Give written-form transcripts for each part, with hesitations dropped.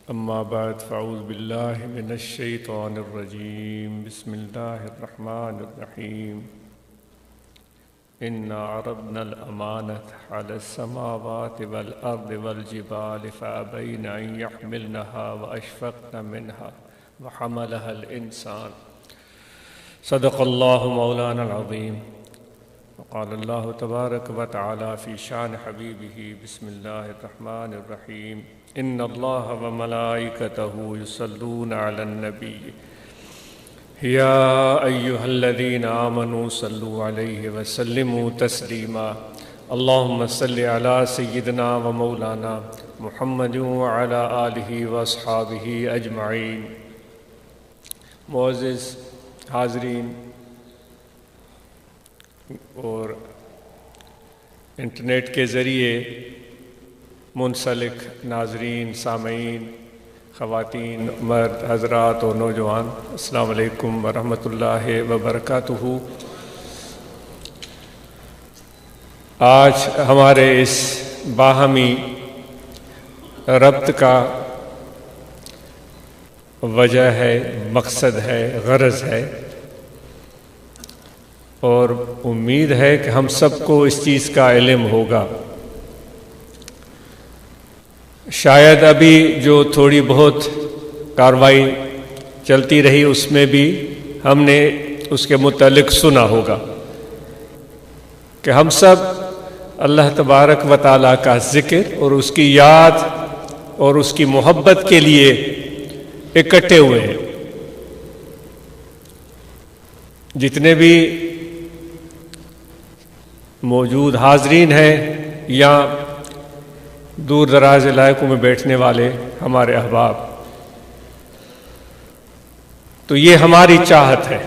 أما بعد فأعوذ بالله من الشيطان الرجيم بسم الله الرحمن الرحيم إنا عرضنا الأمانة على السماوات والأرض والجبال فأبين أن يحملنها وأشفقن منها وحملها الإنسان صدق الله مولانا العظيم. وقال الله تبارك وتعالى في شان حبيبه بسم الله الرحمن الرحيم إن الله وملائكته يصلون على النبي يا أيها الذين آمنوا صلوا عليه وسلموا تسليما اللهم صل على سيدنا ومولانا محمد وعلى آله وأصحابه أجمعين. معزز حاضرین اور انٹرنیٹ کے ذریعے منسلک ناظرین، سامعین، خواتین، مرد، حضرات اور نوجوان، السلام علیکم ورحمۃ اللہ وبرکاتہ. آج ہمارے اس باہمی ربط کا وجہ ہے، مقصد ہے، غرض ہے، اور امید ہے کہ ہم سب کو اس چیز کا علم ہوگا. شاید ابھی جو تھوڑی بہت کارروائی چلتی رہی اس میں بھی ہم نے اس کے متعلق سنا ہوگا کہ ہم سب اللہ تبارک و تعالیٰ کا ذکر اور اس کی یاد اور اس کی محبت کے لیے اکٹھے ہوئے ہیں. جتنے بھی موجود حاضرین ہیں یا دور دراز علاقوں میں بیٹھنے والے ہمارے احباب، تو یہ ہماری چاہت ہے.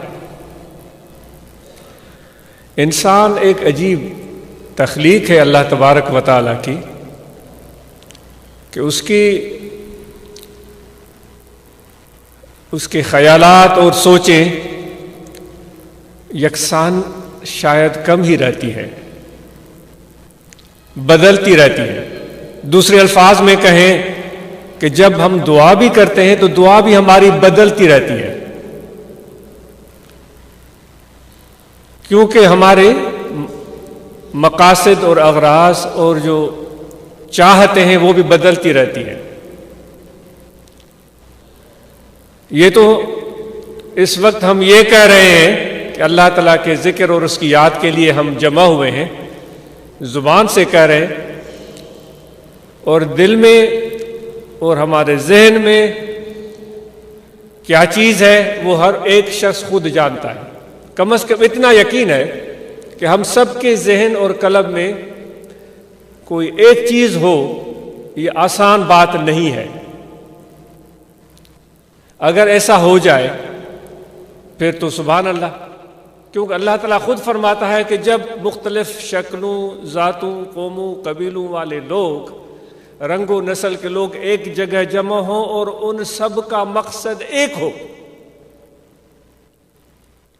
انسان ایک عجیب تخلیق ہے اللہ تبارک و تعالیٰ کی کہ اس کے خیالات اور سوچیں یکساں شاید کم ہی رہتی ہے، بدلتی رہتی ہے. دوسرے الفاظ میں کہیں کہ جب ہم دعا بھی کرتے ہیں تو دعا بھی ہماری بدلتی رہتی ہے، کیونکہ ہمارے مقاصد اور اغراض اور جو چاہتے ہیں وہ بھی بدلتی رہتی ہے. یہ تو اس وقت ہم یہ کہہ رہے ہیں کہ اللہ تعالیٰ کے ذکر اور اس کی یاد کے لیے ہم جمع ہوئے ہیں، زبان سے کہہ رہے ہیں، اور دل میں اور ہمارے ذہن میں کیا چیز ہے وہ ہر ایک شخص خود جانتا ہے. کم از کم اتنا یقین ہے کہ ہم سب کے ذہن اور قلب میں کوئی ایک چیز ہو، یہ آسان بات نہیں ہے. اگر ایسا ہو جائے پھر تو سبحان اللہ، کیونکہ اللہ تعالیٰ خود فرماتا ہے کہ جب مختلف شکلوں، ذاتوں، قوموں، قبیلوں والے لوگ، رنگ و نسل کے لوگ ایک جگہ جمع ہوں اور ان سب کا مقصد ایک ہو،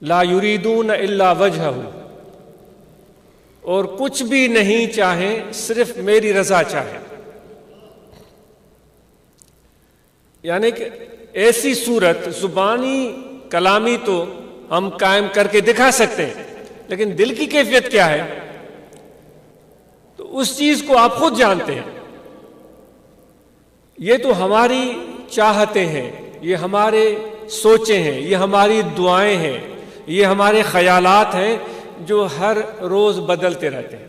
لا یریدون الا وجہہ، اور کچھ بھی نہیں چاہیں، صرف میری رضا چاہیں، یعنی کہ ایسی صورت زبانی کلامی تو ہم قائم کر کے دکھا سکتے ہیں، لیکن دل کی کیفیت کیا ہے تو اس چیز کو آپ خود جانتے ہیں. یہ تو ہماری چاہتے ہیں، یہ ہمارے سوچیں ہیں، یہ ہماری دعائیں ہیں، یہ ہمارے خیالات ہیں جو ہر روز بدلتے رہتے ہیں.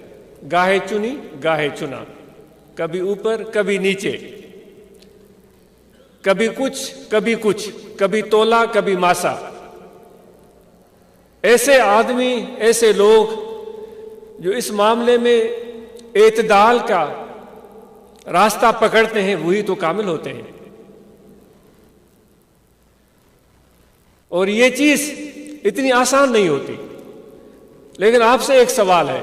گاہے چنی گاہے چنا، کبھی اوپر کبھی نیچے، کبھی کچھ، کبھی تولا کبھی ماسا. ایسے آدمی، ایسے لوگ جو اس معاملے میں اعتدال کا راستہ پکڑتے ہیں وہی تو کامل ہوتے ہیں. اور یہ چیز اتنی آسان نہیں ہوتی. لیکن آپ سے ایک سوال ہے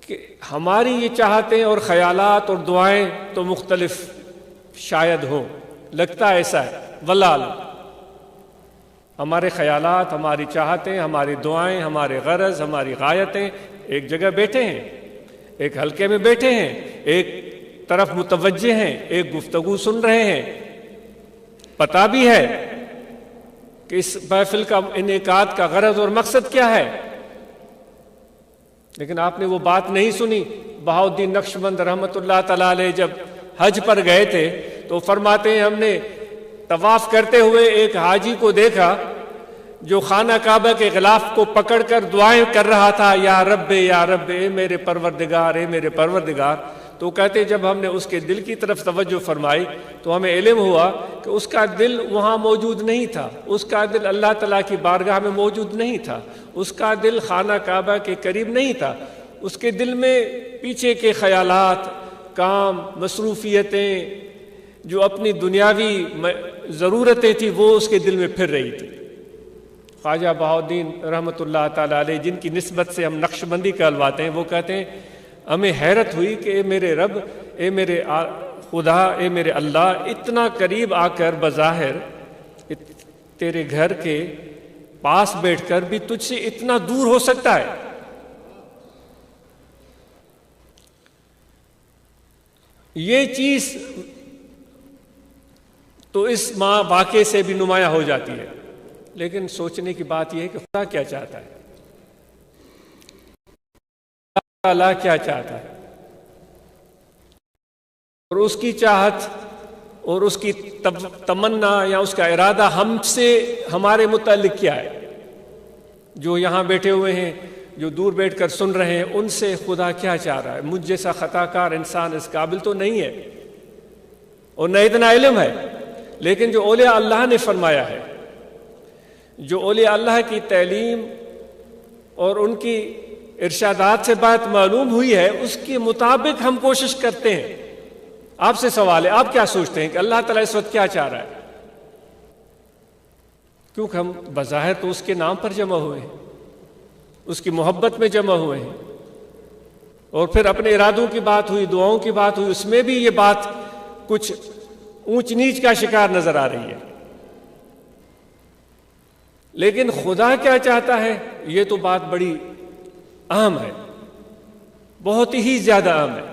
کہ ہماری یہ چاہتیں اور خیالات اور دعائیں تو مختلف شاید ہوں، لگتا ایسا ہے، واللہ اعلم. ہمارے خیالات، ہماری چاہتیں، ہماری دعائیں، ہمارے غرض، ہماری غایتیں ایک جگہ بیٹھے ہیں، ایک حلقے میں بیٹھے ہیں، ایک طرف متوجہ ہیں، ایک گفتگو سن رہے ہیں، پتہ بھی ہے کہ اس محفل کا انعقاد کا غرض اور مقصد کیا ہے، لیکن آپ نے وہ بات نہیں سنی۔ بہاؤالدین نقشبند رحمۃ اللہ تعالی علیہ جب حج پر گئے تھے تو فرماتے ہیں ہم نے طواف کرتے ہوئے ایک حاجی کو دیکھا جو خانہ کعبہ کے غلاف کو پکڑ کر دعائیں کر رہا تھا، یا رب اے میرے پروردگار، اے میرے پروردگار۔ تو کہتے جب ہم نے اس کے دل کی طرف توجہ فرمائی تو ہمیں علم ہوا کہ اس کا دل وہاں موجود نہیں تھا، اس کا دل اللہ تعالیٰ کی بارگاہ میں موجود نہیں تھا، اس کا دل خانہ کعبہ کے قریب نہیں تھا، اس کے دل میں پیچھے کے خیالات، کام، مصروفیتیں، جو اپنی دنیاوی ضرورتیں تھیں وہ اس کے دل میں پھر رہی تھی۔ خواجہ بہاؤالدین رحمۃ اللہ تعالیٰ علیہ جن کی نسبت سے ہم نقشبندی کہلواتے ہیں، وہ کہتے ہیں ہمیں حیرت ہوئی کہ اے میرے رب، اے میرے خدا، اے میرے اللہ، اتنا قریب آ کر بظاہر تیرے گھر کے پاس بیٹھ کر بھی تجھ سے اتنا دور ہو سکتا ہے۔ یہ چیز تو اس واقعے سے بھی نمایاں ہو جاتی ہے، لیکن سوچنے کی بات یہ ہے کہ خدا کیا چاہتا ہے، اللہ کیا چاہتا ہے، اور اس کی چاہت اور اس کی تمنا یا اس کا ارادہ ہم سے، ہمارے متعلق کیا ہے۔ جو یہاں بیٹھے ہوئے ہیں، جو دور بیٹھ کر سن رہے ہیں، ان سے خدا کیا چاہ رہا ہے۔ مجھ جیسا خطا کار انسان اس قابل تو نہیں ہے اور نہ اتنا علم ہے، لیکن جو اولیاء اللہ نے فرمایا ہے، جو اولیاء اللہ کی تعلیم اور ان کی ارشادات سے بات معلوم ہوئی ہے، اس کے مطابق ہم کوشش کرتے ہیں۔ آپ سے سوال ہے، آپ کیا سوچتے ہیں کہ اللہ تعالیٰ اس وقت کیا چاہ رہا ہے؟ کیونکہ ہم بظاہر تو اس کے نام پر جمع ہوئے ہیں، اس کی محبت میں جمع ہوئے ہیں، اور پھر اپنے ارادوں کی بات ہوئی، دعاؤں کی بات ہوئی، اس میں بھی یہ بات کچھ اونچ نیچ کا شکار نظر آ رہی ہے۔ لیکن خدا کیا چاہتا ہے، یہ تو بات بڑی اہم ہے، بہت ہی زیادہ اہم ہے۔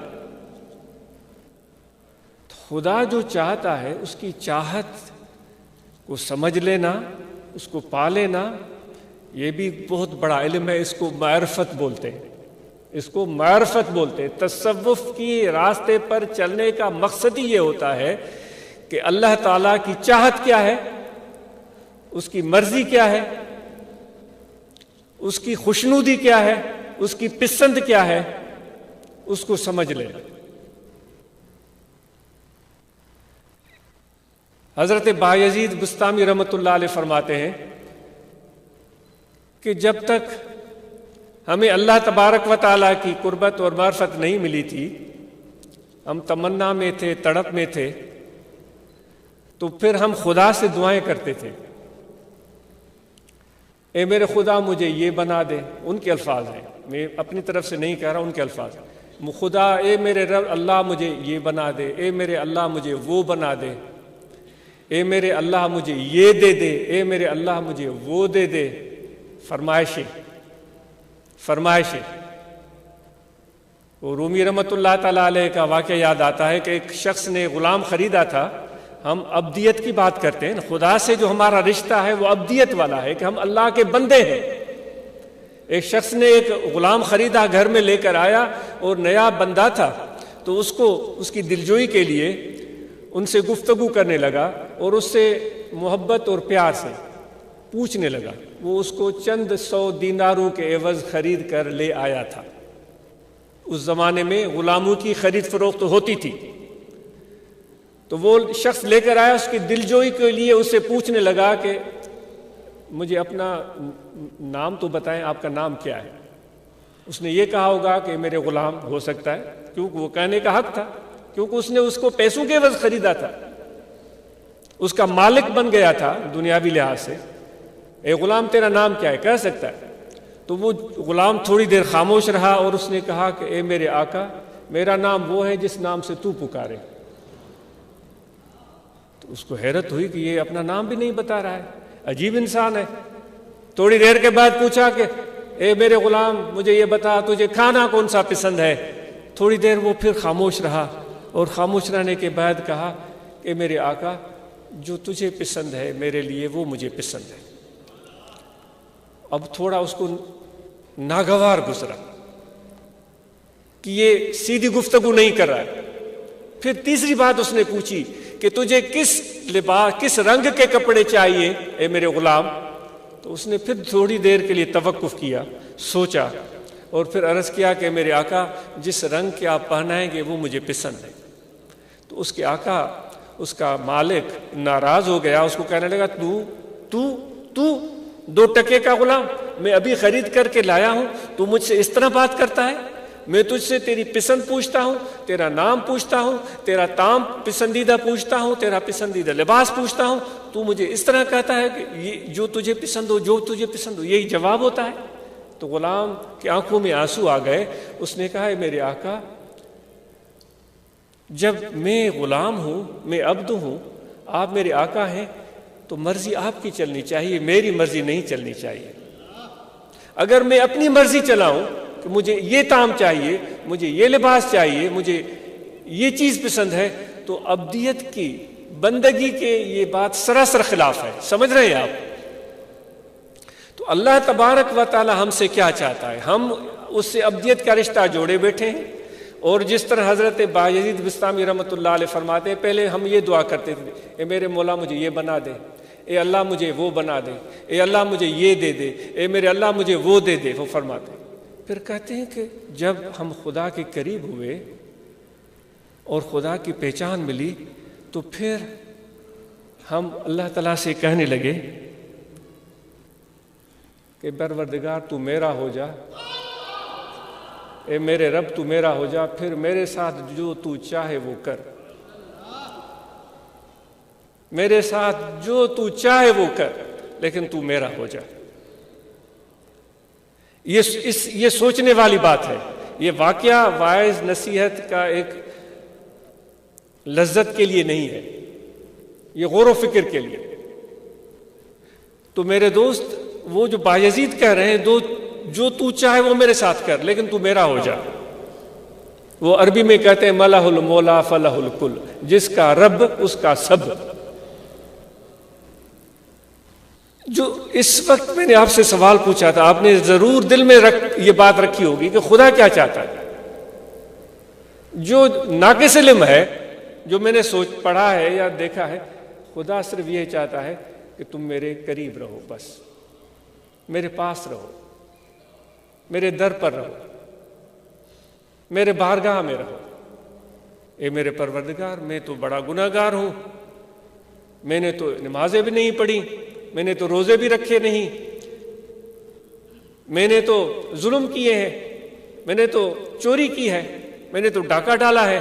خدا جو چاہتا ہے اس کی چاہت کو سمجھ لینا، اس کو پا لینا، یہ بھی بہت بڑا علم ہے۔ اس کو معرفت بولتے ہیں، اس کو معرفت بولتے ہیں۔ تصوف کی راستے پر چلنے کا مقصد ہی یہ ہوتا ہے کہ اللہ تعالیٰ کی چاہت کیا ہے، اس کی مرضی کیا ہے، اس کی خوشنودی کیا ہے، اس کی پسند کیا ہے، اس کو سمجھ لینا۔ حضرت بایزید بستامی رحمۃ اللہ علیہ فرماتے ہیں کہ جب تک ہمیں اللہ تبارک و تعالیٰ کی قربت اور معرفت نہیں ملی تھی، ہم تمنا میں تھے، تڑپ میں تھے، تو پھر ہم خدا سے دعائیں کرتے تھے، اے میرے خدا مجھے یہ بنا دے۔ ان کے الفاظ ہیں، میں اپنی طرف سے نہیں کہہ رہا، ان کے الفاظ ہیں۔ خدا، اے میرے رب اللہ مجھے یہ بنا دے، اے میرے اللہ مجھے وہ بنا دے، اے میرے اللہ مجھے یہ دے دے، اے میرے اللہ مجھے وہ دے دے۔ فرمائشیں۔ وہ رومی رحمۃ اللہ تعالیٰ علیہ کا واقعہ یاد آتا ہے کہ ایک شخص نے غلام خریدا تھا۔ ہم ابدیت کی بات کرتے ہیں، خدا سے جو ہمارا رشتہ ہے وہ ابدیت والا ہے کہ ہم اللہ کے بندے ہیں۔ ایک شخص نے ایک غلام خریدا، گھر میں لے کر آیا، اور نیا بندہ تھا تو اس کو اس کی دلجوئی کے لیے ان سے گفتگو کرنے لگا اور اس سے محبت اور پیار سے پوچھنے لگا۔ وہ اس کو چند 100 دیناروں کے عوض خرید کر لے آیا تھا۔ اس زمانے میں غلاموں کی خرید فروخت ہوتی تھی، تو وہ شخص لے کر آیا، اس کی دلجوئی کے لیے اس سے پوچھنے لگا کہ مجھے اپنا نام تو بتائیں، آپ کا نام کیا ہے؟ اس نے یہ کہا ہوگا کہ میرے غلام ہو سکتا ہے، کیونکہ وہ کہنے کا حق تھا، کیونکہ اس نے اس کو پیسوں کے عوض خریدا تھا، اس کا مالک بن گیا تھا دنیاوی لحاظ سے۔ اے غلام تیرا نام کیا ہے؟ کہہ سکتا ہے۔ تو وہ غلام تھوڑی دیر خاموش رہا اور اس نے کہا کہ اے میرے آقا، میرا نام وہ ہے جس نام سے تو پکارے۔ تو اس کو حیرت ہوئی کہ یہ اپنا نام بھی نہیں بتا رہا ہے، عجیب انسان ہے۔ تھوڑی دیر کے بعد پوچھا کہ اے میرے غلام مجھے یہ بتا، تجھے کھانا کون سا پسند ہے؟ تھوڑی دیر وہ پھر خاموش رہا اور خاموش رہنے کے بعد کہا کہ میرے آقا جو تجھے پسند ہے میرے لیے وہ مجھے پسند ہے۔ اب تھوڑا اس کو ناگوار گزرا کہ یہ سیدھی گفتگو نہیں کر رہا ہے۔ پھر تیسری بات اس نے پوچھی کہ تجھے کس لباس کس رنگ کے کپڑے چاہیے اے میرے غلام؟ تو اس نے پھر تھوڑی دیر کے لیے توقف کیا، سوچا، اور پھر عرض کیا کہ میرے آقا جس رنگ کے آپ پہنائیں گے وہ مجھے پسند ہے۔ تو اس کے آقا، اس کا مالک ناراض ہو گیا، اس کو کہنے لگا تو 2 ٹکے کا غلام میں ابھی خرید کر کے لایا ہوں، تو مجھ سے اس طرح بات کرتا ہے؟ میں تجھ سے تیری پسند پوچھتا ہوں، تیرا نام پوچھتا ہوں، تیرا طعام پسندیدہ پوچھتا ہوں، تیرا پسندیدہ لباس پوچھتا ہوں، تو مجھے اس طرح کہتا ہے کہ یہ جو تجھے پسند ہو، جو تجھے پسند ہو، یہی جواب ہوتا ہے؟ تو غلام کی آنکھوں میں آنسو آ گئے۔ اس نے کہا میرے آقا جب میں غلام ہوں، میں عبد ہوں، آپ میرے آقا ہیں، تو مرضی آپ کی چلنی چاہیے، میری مرضی نہیں چلنی چاہیے۔ اگر میں اپنی مرضی چلاؤں کہ مجھے یہ طعام چاہیے، مجھے یہ لباس چاہیے، مجھے یہ چیز پسند ہے، تو عبدیت کی، بندگی کے یہ بات سراسر خلاف ہے۔ سمجھ رہے ہیں آپ؟ تو اللہ تبارک و تعالی ہم سے کیا چاہتا ہے؟ ہم اس سے عبدیت کا رشتہ جوڑے بیٹھے ہیں، اور جس طرح حضرت بایزید بستامی رحمۃ اللہ علیہ فرماتے ہیں، پہلے ہم یہ دعا کرتے تھے، اے میرے مولا مجھے یہ بنا دے، اے اللہ مجھے وہ بنا دے، اے اللہ مجھے یہ دے دے، اے میرے اللہ مجھے وہ دے دے، وہ فرماتے ہیں۔ پھر کہتے ہیں کہ جب ہم خدا کے قریب ہوئے اور خدا کی پہچان ملی، تو پھر ہم اللہ تعالیٰ سے کہنے لگے کہ پروردگار تو میرا ہو جا، اے میرے رب تو میرا ہو جا، پھر میرے ساتھ جو تو چاہے وہ کر، میرے ساتھ جو تو چاہے وہ کر، لیکن تو میرا ہو جا۔ یہ سوچنے والی بات ہے۔ یہ واقعہ واعظ نصیحت کا ایک لذت کے لیے نہیں ہے، یہ غور و فکر کے لیے۔ تو میرے دوست، وہ جو بایزید کہہ رہے ہیں جو تو چاہے وہ میرے ساتھ کر، لیکن تو میرا ہو جا، وہ عربی میں کہتے ہیں ملہ المولا فلہ الکل، جس کا رب اس کا سب۔ جو اس وقت میں نے آپ سے سوال پوچھا تھا، آپ نے ضرور دل میں یہ بات رکھی ہوگی کہ خدا کیا چاہتا ہے۔ جو ناقص علم ہے، جو میں نے پڑھا ہے یا دیکھا ہے، خدا صرف یہ چاہتا ہے کہ تم میرے قریب رہو، بس میرے پاس رہو، میرے در پر رہو، میرے بارگاہ میں رہو۔ اے میرے پروردگار، میں تو بڑا گناہگار ہوں، میں نے تو نمازیں بھی نہیں پڑھی، میں نے تو روزے بھی رکھے نہیں، میں نے تو ظلم کیے ہیں، میں نے تو چوری کی ہے، میں نے تو ڈاکہ ڈالا ہے،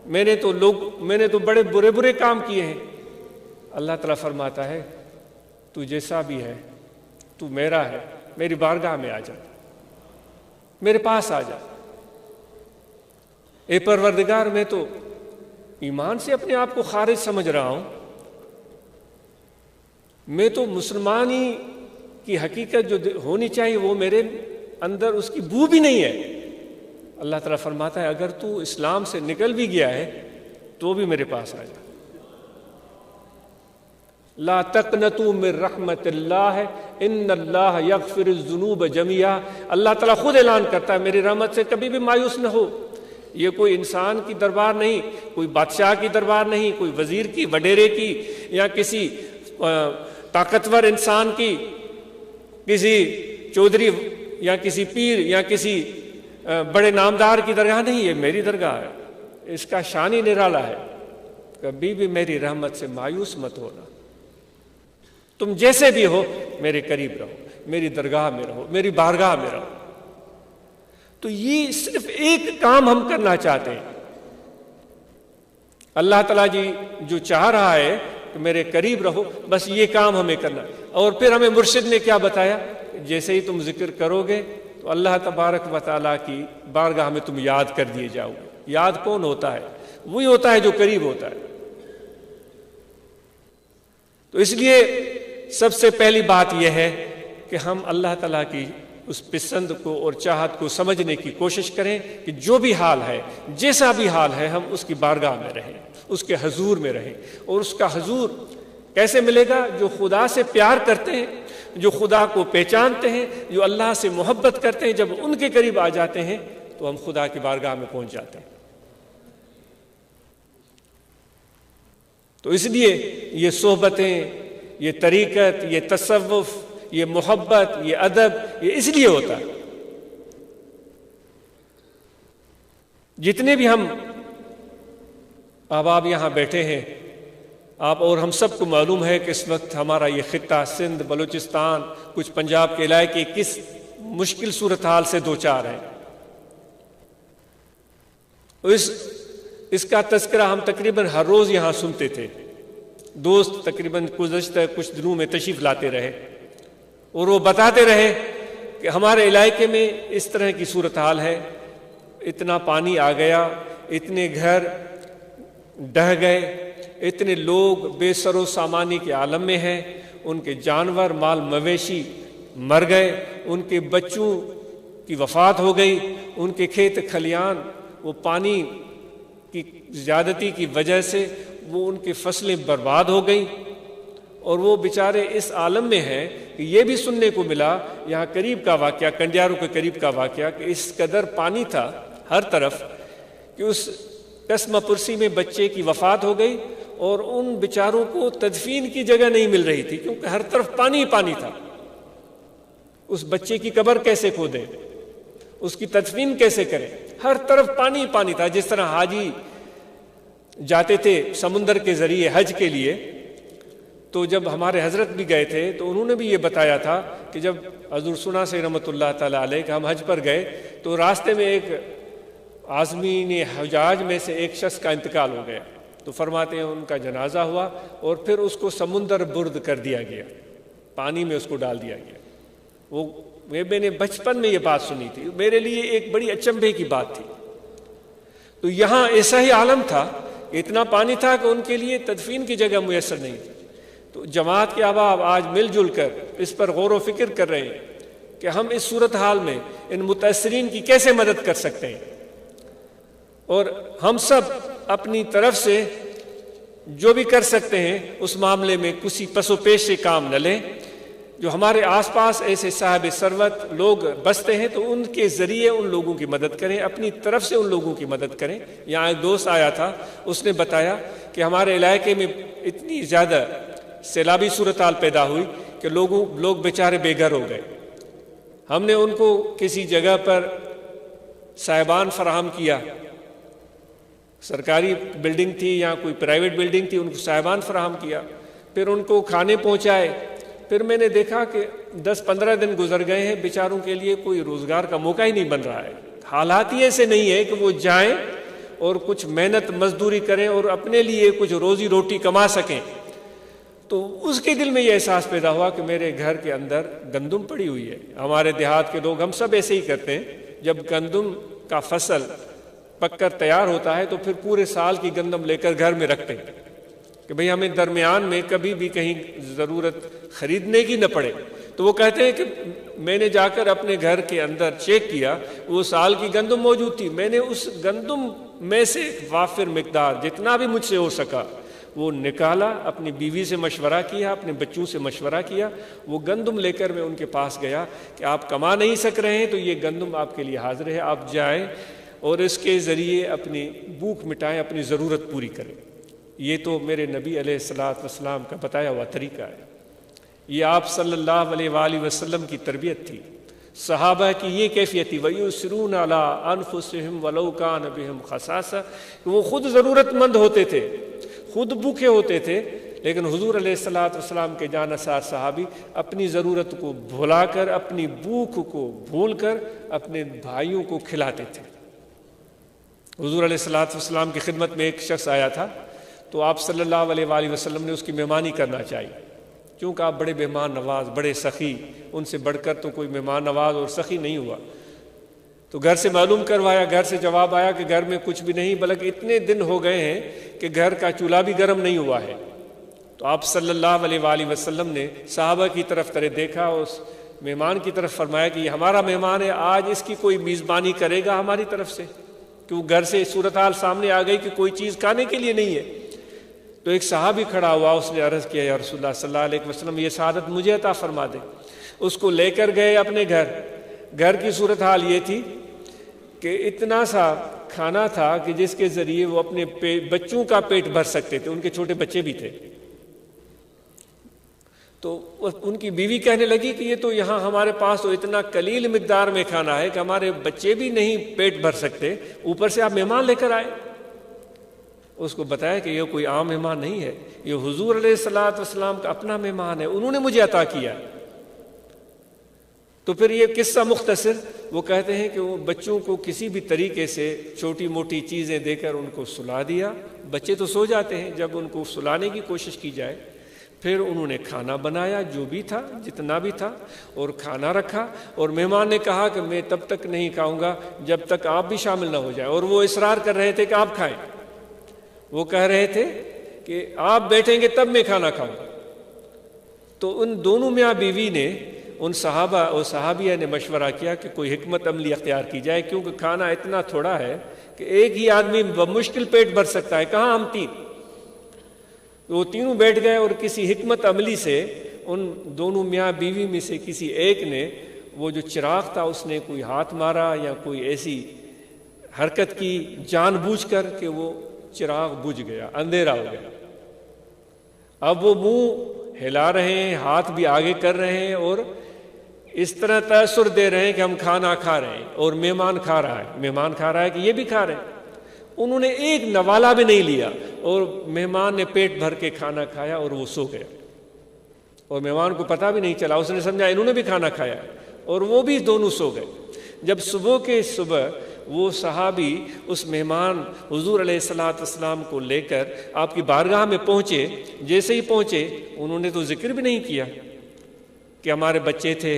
میں نے تو بڑے برے کام کیے ہیں۔ اللہ تعالیٰ فرماتا ہے تو جیسا بھی ہے، تو میرا ہے، میری بارگاہ میں آ جا، میرے پاس آ جا۔ اے پروردگار، میں تو ایمان سے اپنے آپ کو خارج سمجھ رہا ہوں، میں تو مسلمانی کی حقیقت جو ہونی چاہیے وہ میرے اندر اس کی بو بھی نہیں ہے۔ اللہ تعالیٰ فرماتا ہے اگر تو اسلام سے نکل بھی گیا ہے تو بھی میرے پاس آ جا۔ لا تقنطوا من رحمت اللہ ان اللہ یغفر الذنوب جميعا۔ اللہ تعالیٰ خود اعلان کرتا ہے میری رحمت سے کبھی بھی مایوس نہ ہو۔ یہ کوئی انسان کی دربار نہیں، کوئی بادشاہ کی دربار نہیں، کوئی وزیر کی، وڈیرے کی، یا کسی طاقتور انسان کی، کسی چودھری یا کسی پیر یا کسی بڑے نامدار کی درگاہ نہیں، یہ میری درگاہ ہے، اس کا شان ہی نرالا ہے۔ کبھی بھی میری رحمت سے مایوس مت ہونا، تم جیسے بھی ہو میرے قریب رہو، میری درگاہ میں رہو، میری بارگاہ میں رہو۔ تو یہ صرف ایک کام ہم کرنا چاہتے ہیں۔ اللہ تعالیٰ جی جو چاہ رہا ہے کہ میرے قریب رہو، بس یہ کام ہمیں کرنا ہے۔ اور پھر ہمیں مرشد نے کیا بتایا؟ جیسے ہی تم ذکر کرو گے تو اللہ تبارک و تعالیٰ کی بارگاہ میں تم یاد کر دیے جاؤ گے۔ یاد کون ہوتا ہے؟ وہی ہوتا ہے جو قریب ہوتا ہے۔ تو اس لیے سب سے پہلی بات یہ ہے کہ ہم اللہ تعالیٰ کی اس پسند کو اور چاہت کو سمجھنے کی کوشش کریں کہ جو بھی حال ہے، جیسا بھی حال ہے، ہم اس کی بارگاہ میں رہیں، اس کے حضور میں رہیں۔ اور اس کا حضور کیسے ملے گا؟ جو خدا سے پیار کرتے ہیں، جو خدا کو پہچانتے ہیں، جو اللہ سے محبت کرتے ہیں، جب ان کے قریب آ جاتے ہیں تو ہم خدا کی بارگاہ میں پہنچ جاتے ہیں۔ تو اس لیے یہ صحبتیں، یہ طریقت، یہ تصوف، یہ محبت، یہ ادب، یہ اس لیے ہوتا ہے۔ جتنے بھی ہم احباب یہاں بیٹھے ہیں، آپ اور ہم سب کو معلوم ہے کہ اس وقت ہمارا یہ خطہ سندھ، بلوچستان، کچھ پنجاب کے علاقے کس مشکل صورتحال سے دوچار ہیں۔ اس کا تذکرہ ہم تقریباً ہر روز یہاں سنتے تھے۔ دوست تقریباً گزشتہ کچھ دنوں میں تشریف لاتے رہے اور وہ بتاتے رہے کہ ہمارے علاقے میں اس طرح کی صورتحال ہے، اتنا پانی آ گیا، اتنے گھر ڈہ گئے، اتنے لوگ بے سر و سامانی کے عالم میں ہیں، ان کے جانور مال مویشی مر گئے، ان کے بچوں کی وفات ہو گئی، ان کے کھیت کھلیان وہ پانی کی زیادتی کی وجہ سے وہ ان کی فصلیں برباد ہو گئیں، اور وہ بیچارے اس عالم میں ہیں کہ یہ بھی سننے کو ملا یہاں قریب کا واقعہ، کنڈیارو کے قریب کا واقعہ، کہ اس قدر پانی تھا ہر طرف کہ اس قسمہ پرسی میں بچے کی وفات ہو گئی، اور ان بیچاروں کو تدفین کی جگہ نہیں مل رہی تھی کیونکہ ہر طرف پانی ہی پانی تھا۔ اس بچے کی قبر کیسے کھودیں، اس کی تدفین کیسے کریں؟ ہر طرف پانی ہی پانی تھا۔ جس طرح حاجی جاتے تھے سمندر کے ذریعے حج کے لیے، تو جب ہمارے حضرت بھی گئے تھے تو انہوں نے بھی یہ بتایا تھا کہ جب حضور سنا سے رحمۃ اللہ تعالیٰ علیہ کہ ہم حج پر گئے تو راستے میں ایک عازمین حجاج میں سے ایک شخص کا انتقال ہو گیا، تو فرماتے ہیں ان کا جنازہ ہوا اور پھر اس کو سمندر برد کر دیا گیا، پانی میں اس کو ڈال دیا گیا۔ وہ میں نے بچپن میں یہ بات سنی تھی، میرے لیے ایک بڑی اچنبھے کی بات تھی۔ تو یہاں ایسا ہی عالم تھا، اتنا پانی تھا کہ ان کے لیے تدفین کی جگہ میسر نہیں تھی۔ تو جماعت کے احباب آج مل جل کر اس پر غور و فکر کر رہے ہیں کہ ہم اس صورتحال میں ان متاثرین کی کیسے مدد کر سکتے ہیں، اور ہم سب اپنی طرف سے جو بھی کر سکتے ہیں اس معاملے میں کسی پس و پیش سے کام نہ لیں۔ جو ہمارے آس پاس ایسے صاحب ثروت لوگ بستے ہیں تو ان کے ذریعے ان لوگوں کی مدد کریں، اپنی طرف سے ان لوگوں کی مدد کریں۔ یہاں ایک دوست آیا تھا، اس نے بتایا کہ ہمارے علاقے میں اتنی زیادہ سیلابی صورتحال پیدا ہوئی کہ لوگ بیچارے بے گھر ہو گئے۔ ہم نے ان کو کسی جگہ پر صاحبان فراہم کیا، سرکاری بلڈنگ تھی یا کوئی پرائیویٹ بلڈنگ تھی، ان کو صاحبان فراہم کیا، پھر ان کو کھانے پہنچائے۔ پھر میں نے دیکھا کہ 10-15 دن گزر گئے ہیں، بیچاروں کے لیے کوئی روزگار کا موقع ہی نہیں بن رہا ہے۔ حالات ہی ایسے نہیں ہے کہ وہ جائیں اور کچھ محنت مزدوری کریں اور اپنے لیے کچھ روزی روٹی کما سکیں۔ تو اس کے دل میں یہ احساس پیدا ہوا کہ میرے گھر کے اندر گندم پڑی ہوئی ہے۔ ہمارے دیہات کے لوگ ہم سب ایسے ہی کرتے ہیں، جب گندم کا فصل پک کر تیار ہوتا ہے تو پھر پورے سال کی گندم لے کر گھر میں رکھتے ہیں کہ بھئی ہمیں درمیان میں کبھی بھی کہیں ضرورت خریدنے کی نہ پڑے۔ تو وہ کہتے ہیں کہ میں نے جا کر اپنے گھر کے اندر چیک کیا، وہ سال کی گندم موجود تھی، میں نے اس گندم میں سے وافر مقدار جتنا بھی مجھ سے ہو سکا وہ نکالا، اپنی بیوی سے مشورہ کیا، اپنے بچوں سے مشورہ کیا، وہ گندم لے کر میں ان کے پاس گیا کہ آپ کما نہیں سک رہے ہیں تو یہ گندم آپ کے لیے حاضر ہے، آپ جائیں اور اس کے ذریعے اپنی بھوک مٹائیں، اپنی ضرورت پوری کریں۔ یہ تو میرے نبی علیہ الصلوۃ والسلام کا بتایا ہوا طریقہ ہے، یہ آپ صلی اللہ علیہ وآلہ وسلم کی تربیت تھی۔ صحابہ کی یہ کیفیت تھی، وَيُسْرُونَ عَلَىٰ أَنفُسِهِمْ وَلَوْ كَانَ بِهِمْ خَصَاصَةٌ، کہ وہ خود ضرورت مند ہوتے تھے، خود بھوکے ہوتے تھے، لیکن حضور علیہ الصلوۃ والسلام کے جانثار صحابی اپنی ضرورت کو بھلا کر، اپنی بھوک کو بھول کر اپنے بھائیوں کو کھلاتے تھے۔ حضور علیہ الصلوۃ والسلام کی خدمت میں ایک شخص آیا تھا، تو آپ صلی اللہ علیہ وآلہ وسلم نے اس کی مہمانی کرنا چاہیے، کیونکہ آپ بڑے مہمان نواز، بڑے سخی، ان سے بڑھ کر تو کوئی مہمان نواز اور سخی نہیں ہوا۔ تو گھر سے معلوم کروایا، گھر سے جواب آیا کہ گھر میں کچھ بھی نہیں، بلکہ اتنے دن ہو گئے ہیں کہ گھر کا چولہا بھی گرم نہیں ہوا ہے۔ تو آپ صلی اللہ علیہ وآلہ وسلم نے صحابہ کی طرف دیکھا، اس مہمان کی طرف فرمایا کہ یہ ہمارا مہمان ہے، آج اس کی کوئی میزبانی کرے گا ہماری طرف سے، کیوں گھر سے صورتحال سامنے آ گئی کہ کوئی چیز کھانے کے لیے نہیں ہے۔ تو ایک صحابی کھڑا ہوا، اس نے عرض کیا یا رسول اللہ صلی اللہ علیہ وسلم یہ سعادت مجھے عطا فرما دے۔ اس کو لے کر گئے اپنے گھر کی صورتحال یہ تھی کہ اتنا سا کھانا تھا کہ جس کے ذریعے وہ اپنے بچوں کا پیٹ بھر سکتے تھے، ان کے چھوٹے بچے بھی تھے۔ تو ان کی بیوی کہنے لگی کہ یہ تو یہاں ہمارے پاس تو اتنا قلیل مقدار میں کھانا ہے کہ ہمارے بچے بھی نہیں پیٹ بھر سکتے، اوپر سے آپ مہمان لے کر آئے۔ اس کو بتایا کہ یہ کوئی عام مہمان نہیں ہے، یہ حضور علیہ الصلوۃ والسلام کا اپنا مہمان ہے، انہوں نے مجھے عطا کیا۔ تو پھر یہ قصہ مختصر، وہ کہتے ہیں کہ وہ بچوں کو کسی بھی طریقے سے چھوٹی موٹی چیزیں دے کر ان کو سلا دیا۔ بچے تو سو جاتے ہیں جب ان کو سلانے کی کوشش کی جائے۔ پھر انہوں نے کھانا بنایا، جو بھی تھا جتنا بھی تھا، اور کھانا رکھا، اور مہمان نے کہا کہ میں تب تک نہیں کھاؤں گا جب تک آپ بھی شامل نہ ہو جائے، اور وہ اصرار کر رہے تھے کہ آپ کھائیں۔ وہ کہہ رہے تھے کہ آپ بیٹھیں گے تب میں کھانا کھاؤں گا۔ تو ان دونوں میاں بیوی نے، ان صحابہ اور صحابیہ نے مشورہ کیا کہ کوئی حکمت عملی اختیار کی جائے، کیونکہ کھانا اتنا تھوڑا ہے کہ ایک ہی آدمی بمشکل پیٹ بھر سکتا ہے، کہاں ہم تین۔ وہ تینوں بیٹھ گئے، اور کسی حکمت عملی سے ان دونوں میاں بیوی میں سے کسی ایک نے وہ جو چراغ تھا اس نے کوئی ہاتھ مارا یا کوئی ایسی حرکت کی جان بوجھ کر کہ وہ چراغ بجھ گیا، اندھیرا ہو گیا۔ اب وہ منہ ہلا رہے ہیں، ہاتھ بھی آگے کر رہے ہیں، اور اس طرح تاثر دے رہے ہیں کہ ہم کھانا کھا رہے ہیں، اور مہمان کھا رہا ہے کہ یہ بھی کھا رہے ہیں۔ انہوں نے ایک نوالا بھی نہیں لیا، اور مہمان نے پیٹ بھر کے کھانا کھایا اور وہ سو گیا، اور مہمان کو پتہ بھی نہیں چلا، اس نے سمجھا انہوں نے بھی کھانا کھایا، اور وہ بھی دونوں سو گئے۔ جب صبح وہ صحابی اس مہمان حضور علیہ الصلوۃ والسلام کو لے کر آپ کی بارگاہ میں پہنچے، جیسے ہی پہنچے انہوں نے تو ذکر بھی نہیں کیا کہ ہمارے بچے تھے،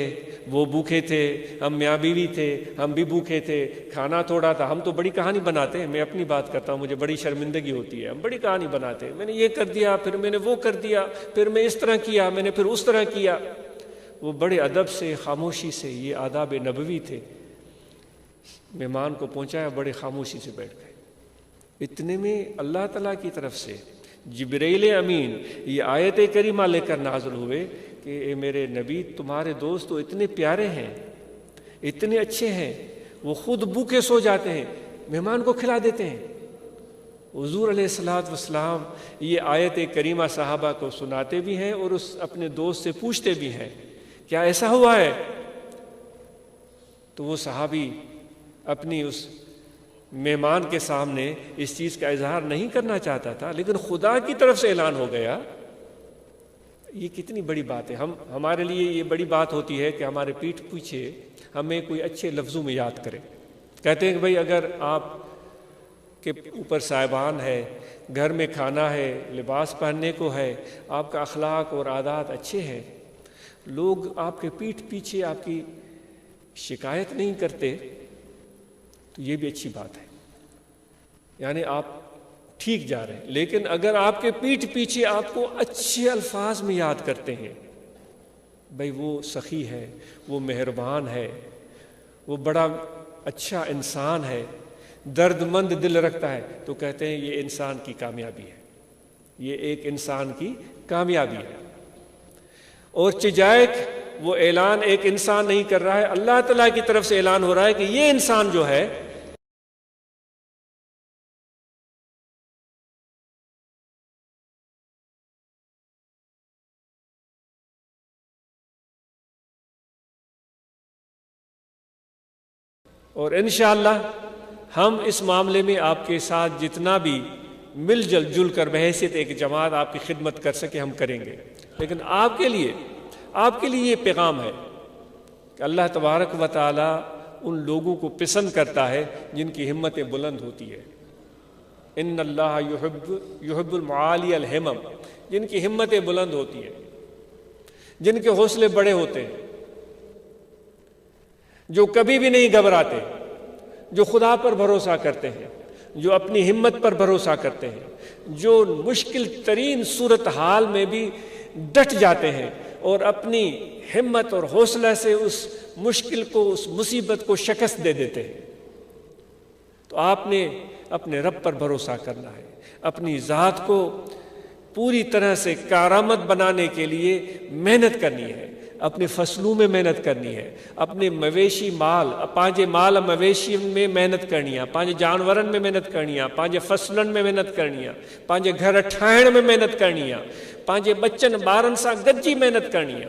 وہ بھوکے تھے، ہم میاں بیوی تھے، ہم بھی بھوکے تھے، کھانا تھوڑا تھا۔ ہم تو بڑی کہانی بناتے ہیں، میں اپنی بات کرتا ہوں، مجھے بڑی شرمندگی ہوتی ہے، ہم بڑی کہانی بناتے ہیں، میں نے یہ کر دیا، پھر میں نے وہ کر دیا، پھر میں اس طرح کیا، میں نے پھر اس طرح کیا۔ وہ بڑے ادب سے، خاموشی سے، یہ آداب نبوی تھے، مہمان کو پہنچایا، بڑے خاموشی سے بیٹھ گئے۔ اتنے میں اللہ تعالیٰ کی طرف سے جبرائیل امین یہ آیت کریمہ لے کر نازل ہوئے کہ اے میرے نبی، تمہارے دوست تو اتنے پیارے ہیں، اتنے اچھے ہیں، وہ خود بھوکے سو جاتے ہیں، مہمان کو کھلا دیتے ہیں۔ حضور علیہ الصلوۃ والسلام یہ آیت کریمہ صحابہ کو سناتے بھی ہیں، اور اس اپنے دوست سے پوچھتے بھی ہیں کیا ایسا ہوا ہے؟ تو وہ صحابی اپنی اس مہمان کے سامنے اس چیز کا اظہار نہیں کرنا چاہتا تھا، لیکن خدا کی طرف سے اعلان ہو گیا۔ یہ کتنی بڑی بات ہے، ہمارے لیے یہ بڑی بات ہوتی ہے کہ ہمارے پیٹھ پیچھے ہمیں کوئی اچھے لفظوں میں یاد کرے۔ کہتے ہیں کہ بھئی اگر آپ کے اوپر صاحبان ہے، گھر میں کھانا ہے، لباس پہننے کو ہے، آپ کا اخلاق اور عادات اچھے ہیں، لوگ آپ کے پیٹھ پیچھے آپ کی شکایت نہیں کرتے، تو یہ بھی اچھی بات ہے، یعنی آپ ٹھیک جا رہے ہیں۔ لیکن اگر آپ کے پیٹھ پیچھے آپ کو اچھے الفاظ میں یاد کرتے ہیں، بھئی وہ سخی ہے، وہ مہربان ہے، وہ بڑا اچھا انسان ہے، درد مند دل رکھتا ہے، تو کہتے ہیں یہ انسان کی کامیابی ہے، یہ ایک انسان کی کامیابی ہے۔ اور چجائک وہ اعلان ایک انسان نہیں کر رہا ہے، اللہ تعالیٰ کی طرف سے اعلان ہو رہا ہے کہ یہ انسان جو ہے اور انشاءاللہ ہم اس معاملے میں آپ کے ساتھ جتنا بھی مل جل کر بحیثیت ایک جماعت آپ کی خدمت کر سکے ہم کریں گے۔ لیکن آپ کے لیے یہ پیغام ہے کہ اللہ تبارک و تعالی ان لوگوں کو پسند کرتا ہے جن کی ہمتیں بلند ہوتی ہے۔ ان اللہ یحب المعالی الہمم، جن کی ہمتیں بلند ہوتی ہیں، جن کے حوصلے بڑے ہوتے ہیں، جو کبھی بھی نہیں گھبراتے، جو خدا پر بھروسہ کرتے ہیں، جو اپنی ہمت پر بھروسہ کرتے ہیں، جو مشکل ترین صورتحال میں بھی ڈٹ جاتے ہیں اور اپنی ہمت اور حوصلہ سے اس مشکل کو، اس مصیبت کو شکست دے دیتے ہیں۔ تو آپ نے اپنے رب پر بھروسہ کرنا ہے، اپنی ذات کو پوری طرح سے کارآمد بنانے کے لیے محنت کرنی ہے، اپنے فصلوں میں محنت کرنی ہے، اپنے مویشی مال پانچے مال مویشی میں محنت کرنی ہے، پانچے جانورن میں محنت کرنی ہے، پانچے فصلن میں محنت کرنی ہے، پانچے گھر ٹھائن میں محنت کرنی ہے، پانچے بچن بارن سا گجی محنت کرنی ہے۔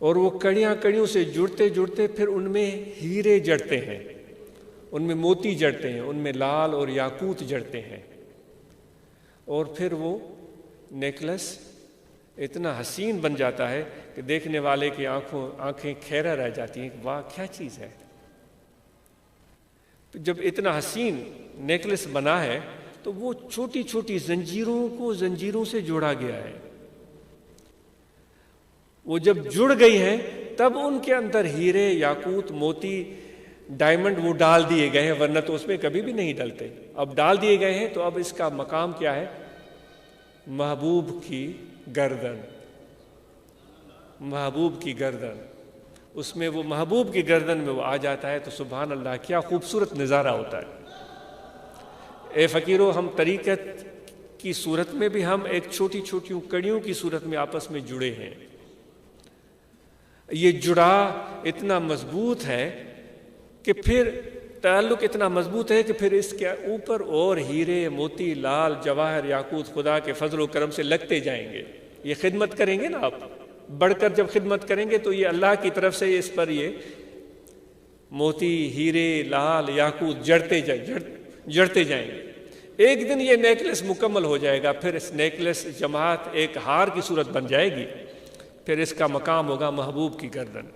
اور وہ کڑیوں سے جڑتے جڑتے پھر ان میں ہیرے جڑتے ہیں، ان میں موتی جڑتے ہیں، ان میں لال اور یاقوت جڑتے ہیں، اور پھر وہ نیکلس اتنا حسین بن جاتا ہے کہ دیکھنے والے کی آنکھیں کھیرا رہ جاتی ہیں، واہ کیا چیز ہے۔ تو جب اتنا حسین نیکلس بنا ہے تو وہ چھوٹی چھوٹی زنجیروں سے جوڑا گیا ہے، وہ جب جڑ گئی ہیں تب ان کے اندر ہیرے، یاقوت، موتی، ڈائمنڈ وہ ڈال دیے گئے ہیں، ورنہ تو اس میں کبھی بھی نہیں ڈلتے۔ اب ڈال دیے گئے ہیں تو اب اس کا مقام کیا ہے؟ محبوب کی گردن، محبوب کی گردن، اس میں وہ محبوب کی گردن میں وہ آ جاتا ہے، تو سبحان اللہ کیا خوبصورت نظارہ ہوتا ہے۔ اے فقیرو، ہم طریقت کی صورت میں بھی ہم ایک چھوٹی چھوٹی کڑیوں کی صورت میں آپس میں جڑے ہیں۔ یہ جڑا اتنا مضبوط ہے کہ پھر تعلق اتنا مضبوط ہے کہ پھر اس کے اوپر اور ہیرے، موتی، لال، جواہر، یاقوت خدا کے فضل و کرم سے لگتے جائیں گے۔ یہ خدمت کریں گے نا آپ، بڑھ کر جب خدمت کریں گے تو یہ اللہ کی طرف سے اس پر یہ موتی، ہیرے، لال، یاقوت جڑتے جائیں گے۔ ایک دن یہ نیکلس مکمل ہو جائے گا، پھر اس نیکلس جماعت ایک ہار کی صورت بن جائے گی، پھر اس کا مقام ہوگا محبوب کی گردن۔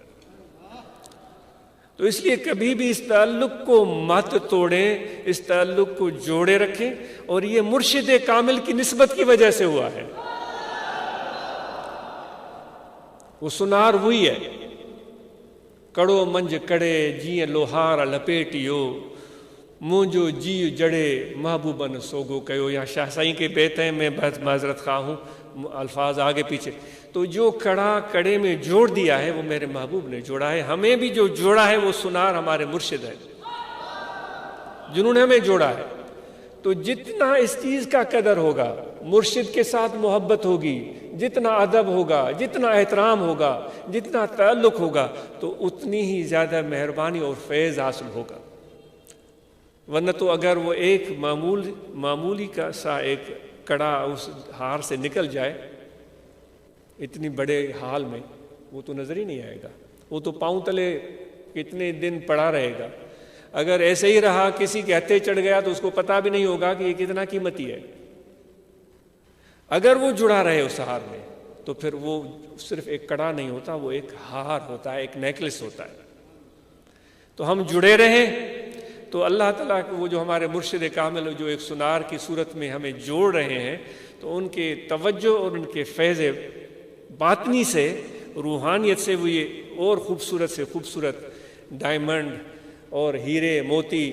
تو اس لیے کبھی بھی اس تعلق کو مت توڑیں، اس تعلق کو جوڑے رکھیں، اور یہ مرشد کامل کی نسبت کی وجہ سے ہوا ہے۔ وہ سنار وہی ہے، کڑو منج کڑے جی لوہار لپیٹیو، مونجو جی جڑے محبوبن سوگو کہو۔ یہاں شاہ سائیں کے بیت ہیں، میں بہت معذرت خواہ ہوں، الفاظ آگے پیچھے۔ تو جو کڑا کڑے میں جوڑ دیا ہے وہ میرے محبوب نے جوڑا ہے، ہمیں بھی جو جوڑا ہے وہ سنار ہمارے مرشد ہے جنہوں نے ہمیں جوڑا ہے۔ تو جتنا اس چیز کا قدر ہوگا، مرشد کے ساتھ محبت ہوگی، جتنا ادب ہوگا، جتنا احترام ہوگا، جتنا تعلق ہوگا، تو اتنی ہی زیادہ مہربانی اور فیض حاصل ہوگا۔ ورنہ تو اگر وہ ایک معمولی کا سا ایک کڑا اس ہار سے نکل جائے اتنی بڑے حال میں، وہ تو نظر ہی نہیں آئے گا، وہ تو پاؤں تلے کتنے دن پڑا رہے گا۔ اگر ایسے ہی رہا، کسی کے ہتھے چڑھ گیا تو اس کو پتہ بھی نہیں ہوگا کہ یہ کتنا قیمتی ہے۔ اگر وہ جڑا رہے اس ہار میں تو پھر وہ صرف ایک کڑا نہیں ہوتا، وہ ایک ہار ہوتا ہے، ایک نیکلس ہوتا ہے۔ تو ہم جڑے رہیں تو اللہ تعالیٰ وہ جو ہمارے مرشد کامل جو ایک سنار کی صورت میں ہمیں جوڑ رہے ہیں، تو ان کے توجہ اور ان کے فیض باطنی سے، روحانیت سے وہ یہ اور خوبصورت سے خوبصورت ڈائمنڈ اور ہیرے، موتی،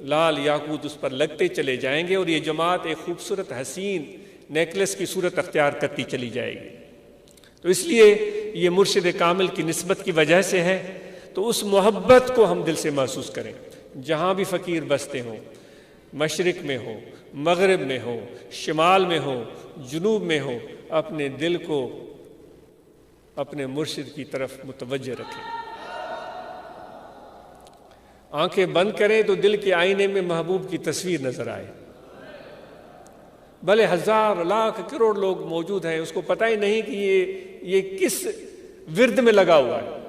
لال، یاقوت اس پر لگتے چلے جائیں گے، اور یہ جماعت ایک خوبصورت حسین نیکلس کی صورت اختیار کرتی چلی جائے گی۔ تو اس لیے یہ مرشد کامل کی نسبت کی وجہ سے ہے۔ تو اس محبت کو ہم دل سے محسوس کریں، جہاں بھی فقیر بستے ہوں، مشرق میں ہو، مغرب میں ہو، شمال میں ہو، جنوب میں ہو، اپنے دل کو اپنے مرشد کی طرف متوجہ رکھیں۔ آنکھیں بند کریں تو دل کے آئینے میں محبوب کی تصویر نظر آئے۔ بھلے ہزار، لاکھ، کروڑ لوگ موجود ہیں، اس کو پتہ ہی نہیں کہ یہ کس ورد میں لگا ہوا ہے۔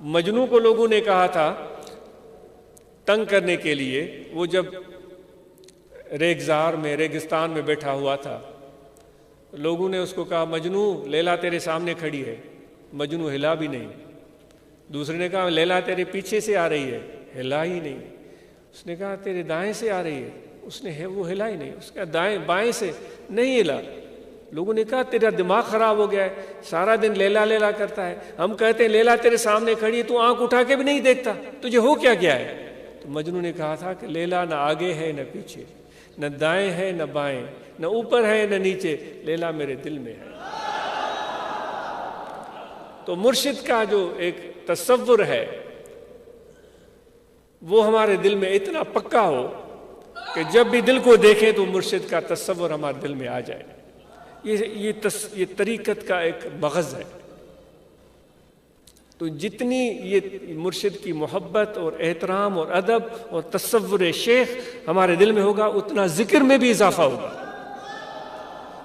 مجنوں کو لوگوں نے کہا تھا تنگ کرنے کے لیے، وہ جب ریگزار میں، ریگستان میں بیٹھا ہوا تھا، لوگوں نے اس کو کہا مجنوں لیلا تیرے سامنے کھڑی ہے، مجنوں ہلا بھی نہیں۔ دوسرے نے کہا لیلا تیرے پیچھے سے آ رہی ہے، ہلا ہی نہیں۔ اس نے کہا تیرے دائیں سے آ رہی ہے، اس نے وہ ہلا ہی نہیں۔ اس کا دائیں بائیں سے نہیں ہلا۔ لوگوں نے کہا تیرا دماغ خراب ہو گیا ہے، سارا دن لیلا لیلا کرتا ہے، ہم کہتے ہیں لیلا تیرے سامنے کھڑی ہے، تو آنکھ اٹھا کے بھی نہیں دیکھتا، تجھے ہو کیا گیا ہے؟ تو مجنوں نے کہا تھا کہ لیلا نہ آگے ہے نہ پیچھے، نہ دائیں ہے نہ بائیں، نہ اوپر ہے نہ نیچے، لیلا میرے دل میں ہے۔ تو مرشد کا جو ایک تصور ہے وہ ہمارے دل میں اتنا پکا ہو کہ جب بھی دل کو دیکھیں تو مرشد کا تصور ہمارے دل میں آ جائے۔ یہ طریقت کا ایک مغز ہے۔ تو جتنی یہ مرشد کی محبت اور احترام اور ادب اور تصور شیخ ہمارے دل میں ہوگا، اتنا ذکر میں بھی اضافہ ہوگا،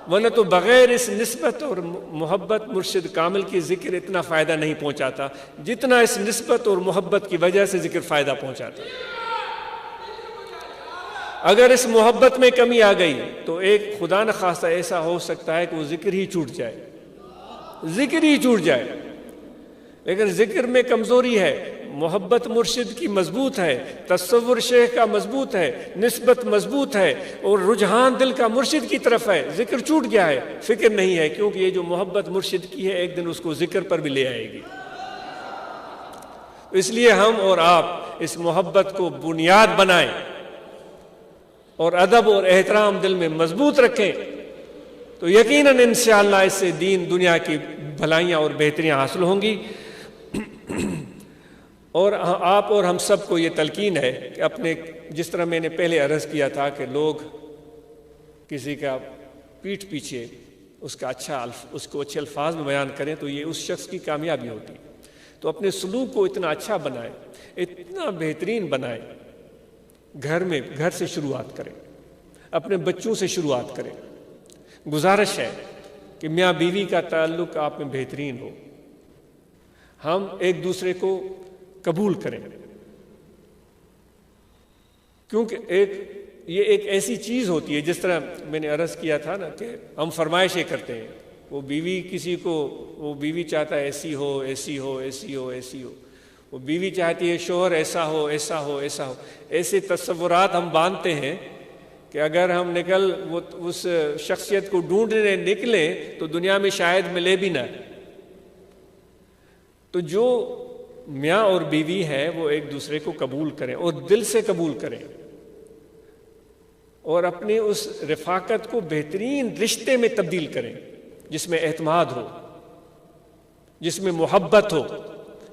ورنہ تو بغیر اس نسبت اور محبت مرشد کامل کی ذکر اتنا فائدہ نہیں پہنچاتا جتنا اس نسبت اور محبت کی وجہ سے ذکر فائدہ پہنچاتا. اگر اس محبت میں کمی آ گئی تو ایک خدا نخواستہ ایسا ہو سکتا ہے کہ وہ ذکر ہی چھوٹ جائے، ذکر ہی چھوٹ جائے. لیکن ذکر میں کمزوری ہے، محبت مرشد کی مضبوط ہے، تصور شیخ کا مضبوط ہے، نسبت مضبوط ہے، اور رجحان دل کا مرشد کی طرف ہے. ذکر چھوٹ گیا ہے، فکر نہیں ہے، کیونکہ یہ جو محبت مرشد کی ہے ایک دن اس کو ذکر پر بھی لے آئے گی. اس لیے ہم اور آپ اس محبت کو بنیاد بنائیں اور ادب اور احترام دل میں مضبوط رکھیں، تو یقیناً انشاءاللہ اس سے دین دنیا کی بھلائیاں اور بہتریاں حاصل ہوں گی. اور آپ اور ہم سب کو یہ تلقین ہے کہ اپنے، جس طرح میں نے پہلے عرض کیا تھا کہ لوگ کسی کا پیٹھ پیچھے اس کو اچھے الفاظ میں بیان کریں تو یہ اس شخص کی کامیابی ہوتی. تو اپنے سلوک کو اتنا اچھا بنائیں، اتنا بہترین بنائیں. گھر سے شروعات کریں، اپنے بچوں سے شروعات کریں. گزارش ہے کہ میاں بیوی کا تعلق آپ میں بہترین ہو. ہم ایک دوسرے کو قبول کریں، کیونکہ یہ ایک ایسی چیز ہوتی ہے، جس طرح میں نے عرض کیا تھا نا کہ ہم فرمائشیں کرتے ہیں. وہ بیوی چاہتا ہے ایسی ہو ایسی ہو ایسی ہو ایسی ہو، وہ بیوی چاہتی ہے شوہر ایسا ہو ایسا ہو ایسا ہو. ایسے تصورات ہم باندھتے ہیں کہ اگر ہم اس شخصیت کو ڈھونڈنے نکلیں تو دنیا میں شاید ملے بھی نہ. تو جو میاں اور بیوی ہے وہ ایک دوسرے کو قبول کریں اور دل سے قبول کریں، اور اپنی اس رفاقت کو بہترین رشتے میں تبدیل کریں جس میں اعتماد ہو، جس میں محبت ہو،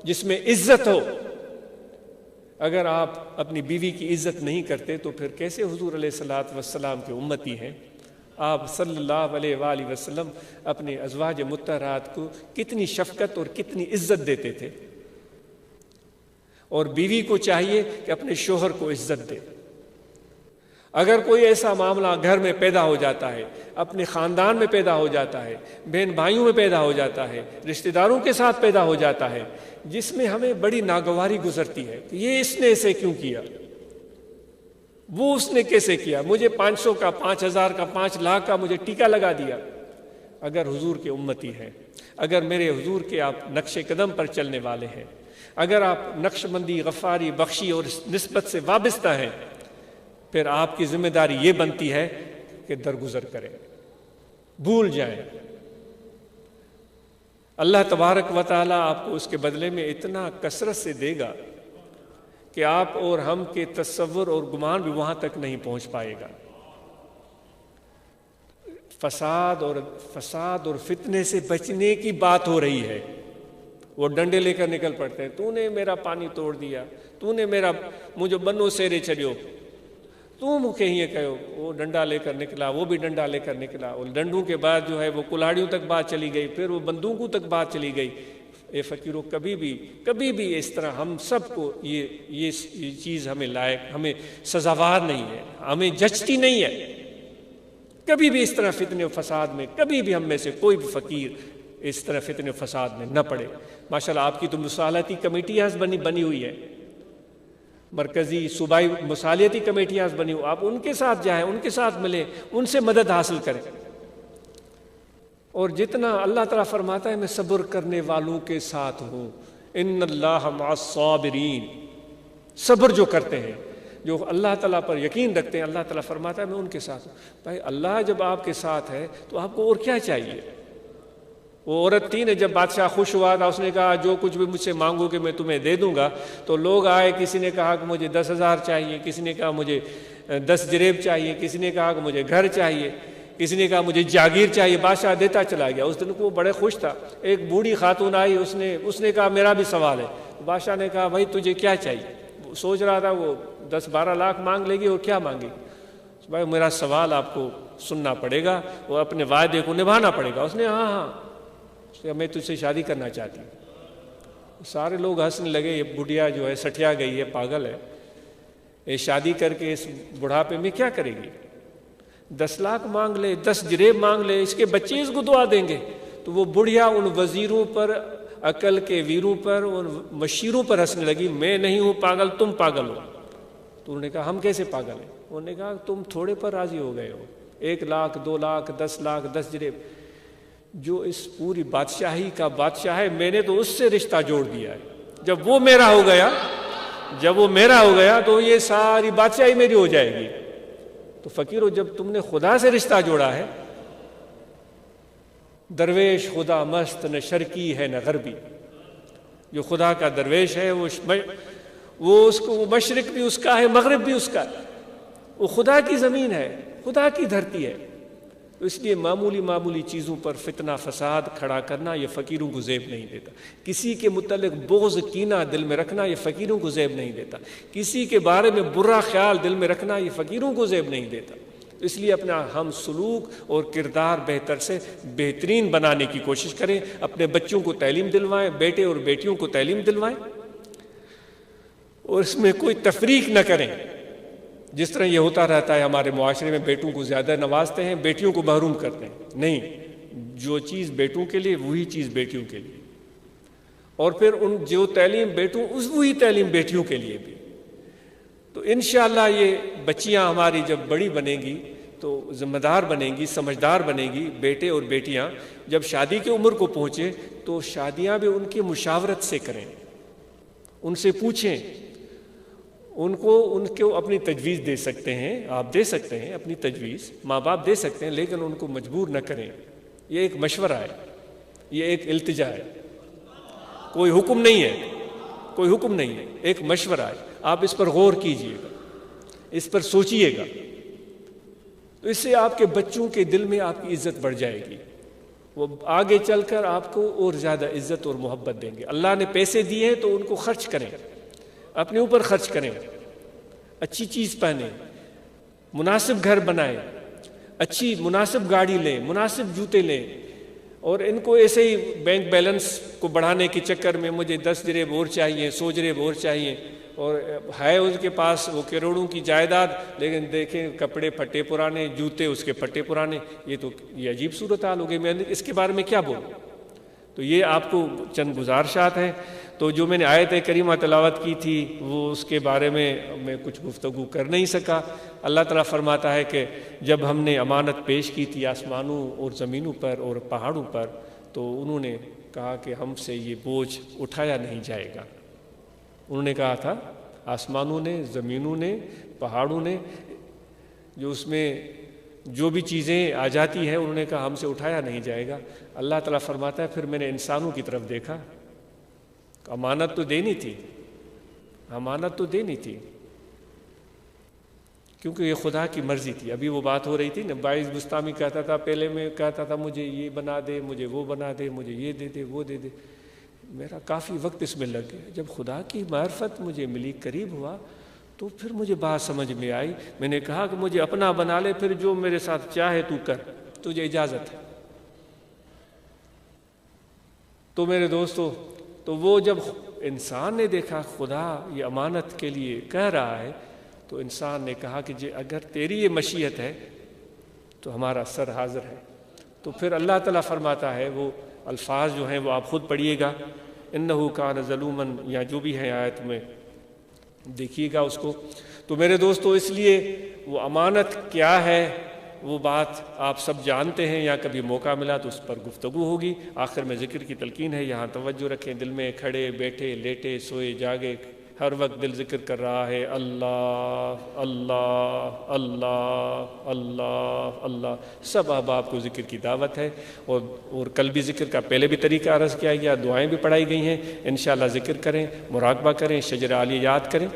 جس میں عزت ہو. اگر آپ اپنی بیوی کی عزت نہیں کرتے تو پھر کیسے حضور علیہ الصلوۃ والسلام کے امتی ہیں؟ آپ صلی اللہ علیہ وآلہ وسلم اپنے ازواج مطہرات کو کتنی شفقت اور کتنی عزت دیتے تھے، اور بیوی کو چاہیے کہ اپنے شوہر کو عزت دے. اگر کوئی ایسا معاملہ گھر میں پیدا ہو جاتا ہے، اپنے خاندان میں پیدا ہو جاتا ہے، بہن بھائیوں میں پیدا ہو جاتا ہے، رشتہ داروں کے ساتھ پیدا ہو جاتا ہے، جس میں ہمیں بڑی ناگواری گزرتی ہے کہ یہ اس نے ایسے کیوں کیا، وہ اس نے کیسے کیا، مجھے 500 کا 5000 کا 5 لاکھ کا مجھے ٹیکہ لگا دیا. اگر حضور کے امتی ہیں، اگر میرے حضور کے آپ نقش قدم پر چلنے والے ہیں، اگر آپ نقش بندی، غفاری، بخشی اور نسبت سے وابستہ ہیں، پھر آپ کی ذمہ داری یہ بنتی ہے کہ درگزر کریں، بھول جائیں. اللہ تبارک و تعالیٰ آپ کو اس کے بدلے میں اتنا کثرت سے دے گا کہ آپ اور ہم کے تصور اور گمان بھی وہاں تک نہیں پہنچ پائے گا. فساد اور فتنے سے بچنے کی بات ہو رہی ہے. وہ ڈنڈے لے کر نکل پڑتے ہیں، تو نے میرا پانی توڑ دیا، تو نے مجھے بنو سیرے چڑھیو، تو مکھے ہی کہو. وہ ڈنڈا لے کر نکلا، وہ بھی ڈنڈا لے کر نکلا، اور ڈنڈوں کے بعد جو ہے وہ کلاڑیوں تک بات چلی گئی، پھر وہ بندوقوں تک بات چلی گئی. اے فقیرو، کبھی بھی اس طرح ہم سب کو یہ چیز ہمیں لائق، ہمیں سزاوار نہیں ہے، ہمیں جچتی نہیں ہے. کبھی بھی اس طرح فتنے و فساد میں کبھی بھی ہم میں سے کوئی بھی فقیر اس طرح فتنے و فساد میں نہ پڑے. ماشاءاللہ آپ کی تو مصالحتی کمیٹیاں بنی ہوئی ہے، مرکزی صوبائی مصالحتی کمیٹیاں بنی ہوئی. آپ ان کے ساتھ جائیں، ان کے ساتھ ملیں، ان سے مدد حاصل کریں. اور جتنا اللہ تعالیٰ فرماتا ہے میں صبر کرنے والوں کے ساتھ ہوں، ان اللہ مع الصابرین. صبر جو کرتے ہیں، جو اللہ تعالیٰ پر یقین رکھتے ہیں، اللہ تعالیٰ فرماتا ہے میں ان کے ساتھ ہوں. بھائی اللہ جب آپ کے ساتھ ہے تو آپ کو اور کیا چاہیے؟ وہ عورت تھی نے جب بادشاہ خوش ہوا تھا، اس نے کہا جو کچھ بھی مجھ سے مانگو کہ میں تمہیں دے دوں گا. تو لوگ آئے، کسی نے کہا کہ مجھے 10,000 چاہیے، کسی نے کہا مجھے 10 جریب چاہیے، کسی نے کہا کہ مجھے گھر چاہیے، کسی نے کہا مجھے جاگیر چاہیے. بادشاہ دیتا چلا گیا. اس دن کو وہ بڑے خوش تھا. ایک بوڑھی خاتون آئی، اس نے کہا میرا بھی سوال ہے. بادشاہ نے کہا بھائی تجھے کیا چاہیے؟ وہ سوچ رہا تھا وہ 10-12 لاکھ مانگ لے گی اور کیا مانگی. بھائی میرا سوال آپ کو سننا پڑے گا، وہ اپنے وعدے کو نبھانا پڑے گا. اس نے ہاں میں تجھ سے شادی کرنا چاہتی ہوں. سارے لوگ ہنسنے لگے، یہ بڑھیا جو ہے سٹیا گئی ہے، پاگل ہے، یہ شادی کر کے اس بڑھاپے میں کیا کرے گی. 10 لاکھ مانگ لے، 10 جریب مانگ لے، اس کے بچے اس کو دعا دیں گے۔ تو وہ بڑھیا ان وزیروں پر، عقل کے ویروں پر، ان مشیروں پر ہنسنے لگی، میں نہیں ہوں پاگل، تم پاگل ہو۔ تو انہوں نے کہا ہم کیسے پاگل ہیں؟ انہوں نے کہا تم تھوڑے پر راضی ہو گئے ہو، 1 لاکھ 2 لاکھ 10 لاکھ 10 جریب، جو اس پوری بادشاہی کا بادشاہ ہے، میں نے تو اس سے رشتہ جوڑ دیا ہے۔ جب وہ میرا ہو گیا تو یہ ساری بادشاہی میری ہو جائے گی۔ تو فقیرو، جب تم نے خدا سے رشتہ جوڑا ہے، درویش خدا مست نہ شرقی ہے نہ غربی، جو خدا کا درویش ہے وہ مشرق بھی اس کا ہے، مغرب بھی اس کا ہے، وہ خدا کی زمین ہے، خدا کی دھرتی ہے۔ تو اس لیے معمولی چیزوں پر فتنہ فساد کھڑا کرنا یہ فقیروں کو زیب نہیں دیتا۔ کسی کے متعلق بغض کینہ دل میں رکھنا یہ فقیروں کو زیب نہیں دیتا۔ کسی کے بارے میں برا خیال دل میں رکھنا یہ فقیروں کو زیب نہیں دیتا۔ اس لیے اپنا ہم سلوک اور کردار بہتر سے بہترین بنانے کی کوشش کریں، اپنے بچوں کو تعلیم دلوائیں، بیٹے اور بیٹیوں کو تعلیم دلوائیں، اور اس میں کوئی تفریق نہ کریں۔ جس طرح یہ ہوتا رہتا ہے ہمارے معاشرے میں، بیٹوں کو زیادہ نوازتے ہیں، بیٹیوں کو محروم کرتے ہیں۔ نہیں، جو چیز بیٹوں کے لیے وہی چیز بیٹیوں کے لیے، اور پھر جو تعلیم بیٹوں وہی تعلیم بیٹیوں کے لیے بھی۔ تو انشاءاللہ یہ بچیاں ہماری جب بڑی بنیں گی تو ذمہ دار بنیں گی، سمجھدار بنیں گی۔ بیٹے اور بیٹیاں جب شادی کی عمر کو پہنچے تو شادیاں بھی ان کی مشاورت سے کریں، ان سے پوچھیں، ان کو اپنی تجویز دے سکتے ہیں، آپ دے سکتے ہیں اپنی تجویز، ماں باپ دے سکتے ہیں، لیکن ان کو مجبور نہ کریں۔ یہ ایک مشورہ ہے، یہ ایک التجا ہے، کوئی حکم نہیں ہے، ایک مشورہ ہے۔ آپ اس پر غور کیجئے گا، اس پر سوچئے گا، تو اس سے آپ کے بچوں کے دل میں آپ کی عزت بڑھ جائے گی، وہ آگے چل کر آپ کو اور زیادہ عزت اور محبت دیں گے۔ اللہ نے پیسے دیے ہیں تو ان کو خرچ کریں، اپنے اوپر خرچ کریں، اچھی چیز پہنیں، مناسب گھر بنائیں، اچھی مناسب گاڑی لیں، مناسب جوتے لیں، اور ان کو ایسے ہی بینک بیلنس کو بڑھانے کے چکر میں مجھے 10 جریب اور چاہیے، 100 جریب اور چاہیے، اور ہے اس کے پاس وہ کروڑوں کی جائیداد، لیکن دیکھیں کپڑے پھٹے پرانے، جوتے اس کے پھٹے پرانے، یہ عجیب صورتحال ہو گئی۔ میں اس کے بارے میں کیا بولوں؟ تو یہ آپ کو چند گزارشات ہیں۔ تو جو میں نے آیت کریمہ تلاوت کی تھی وہ اس کے بارے میں کچھ گفتگو کر نہیں سکا۔ اللہ تعالیٰ فرماتا ہے کہ جب ہم نے امانت پیش کی تھی آسمانوں اور زمینوں پر اور پہاڑوں پر، تو انہوں نے کہا کہ ہم سے یہ بوجھ اٹھایا نہیں جائے گا۔ انہوں نے کہا تھا آسمانوں نے، زمینوں نے، پہاڑوں نے، جو اس میں جو بھی چیزیں آ جاتی ہیں، انہوں نے کہا ہم سے اٹھایا نہیں جائے گا۔ اللہ تعالیٰ فرماتا ہے پھر میں نے انسانوں کی طرف دیکھا، امانت تو دینی تھی، کیونکہ یہ خدا کی مرضی تھی۔ ابھی وہ بات ہو رہی تھی نا، باعث بستامی کہتا تھا، پہلے میں کہتا تھا مجھے یہ بنا دے، مجھے وہ بنا دے، مجھے یہ دے دے، وہ دے دے، میرا کافی وقت اس میں لگ گیا۔ جب خدا کی معرفت مجھے ملی، قریب ہوا، تو پھر مجھے بات سمجھ میں آئی۔ میں نے کہا کہ مجھے اپنا بنا لے، پھر جو میرے ساتھ چاہے تو کر، تجھے اجازت ہے۔ تو میرے دوستو، تو وہ جب انسان نے دیکھا خدا یہ امانت کے لیے کہہ رہا ہے، تو انسان نے کہا کہ اگر تیری یہ مشیت ہے تو ہمارا سر حاضر ہے۔ تو پھر اللہ تعالیٰ فرماتا ہے، وہ الفاظ جو ہیں وہ آپ خود پڑھیے گا، انہو کان ظلومن، یا جو بھی ہیں آیت میں دیکھیے گا اس کو۔ تو میرے دوستو، اس لیے وہ امانت کیا ہے وہ بات آپ سب جانتے ہیں، یا کبھی موقع ملا تو اس پر گفتگو ہوگی۔ آخر میں ذکر کی تلقین ہے، یہاں توجہ رکھیں، دل میں کھڑے بیٹھے لیٹے سوئے جاگے ہر وقت دل ذکر کر رہا ہے، اللہ اللہ اللہ اللہ اللہ۔ سب احباب کو ذکر کی دعوت ہے، اور کل بھی ذکر کا پہلے بھی طریقہ عرض کیا گیا، دعائیں بھی پڑھائی گئی ہیں۔ انشاءاللہ ذکر کریں، مراقبہ کریں، شجر عالیہ یاد کریں،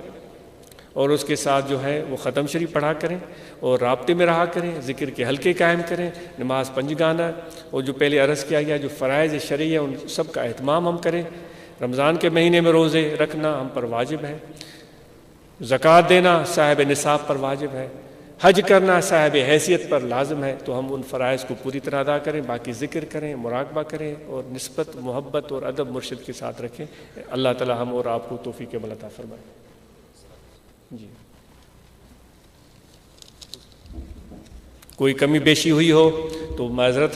اور اس کے ساتھ جو ہے وہ ختم شریف پڑھا کریں، اور رابطے میں رہا کریں، ذکر کے حلقے قائم کریں، نماز 5 گانا، اور جو پہلے عرض کیا گیا جو فرائض شرعی ہیں ان سب کا اہتمام ہم کریں۔ رمضان کے مہینے میں روزے رکھنا ہم پر واجب ہے، زکوٰۃ دینا صاحب نصاب پر واجب ہے، حج کرنا صاحب حیثیت پر لازم ہے۔ تو ہم ان فرائض کو پوری طرح ادا کریں، باقی ذکر کریں، مراقبہ کریں، اور نسبت محبت اور ادب مرشد کے ساتھ رکھیں۔ اللہ تعالی ہم اور آپ کو توفیق عمل عطا فرمائے۔ جی کوئی کمی بیشی ہوئی ہو تو معذرت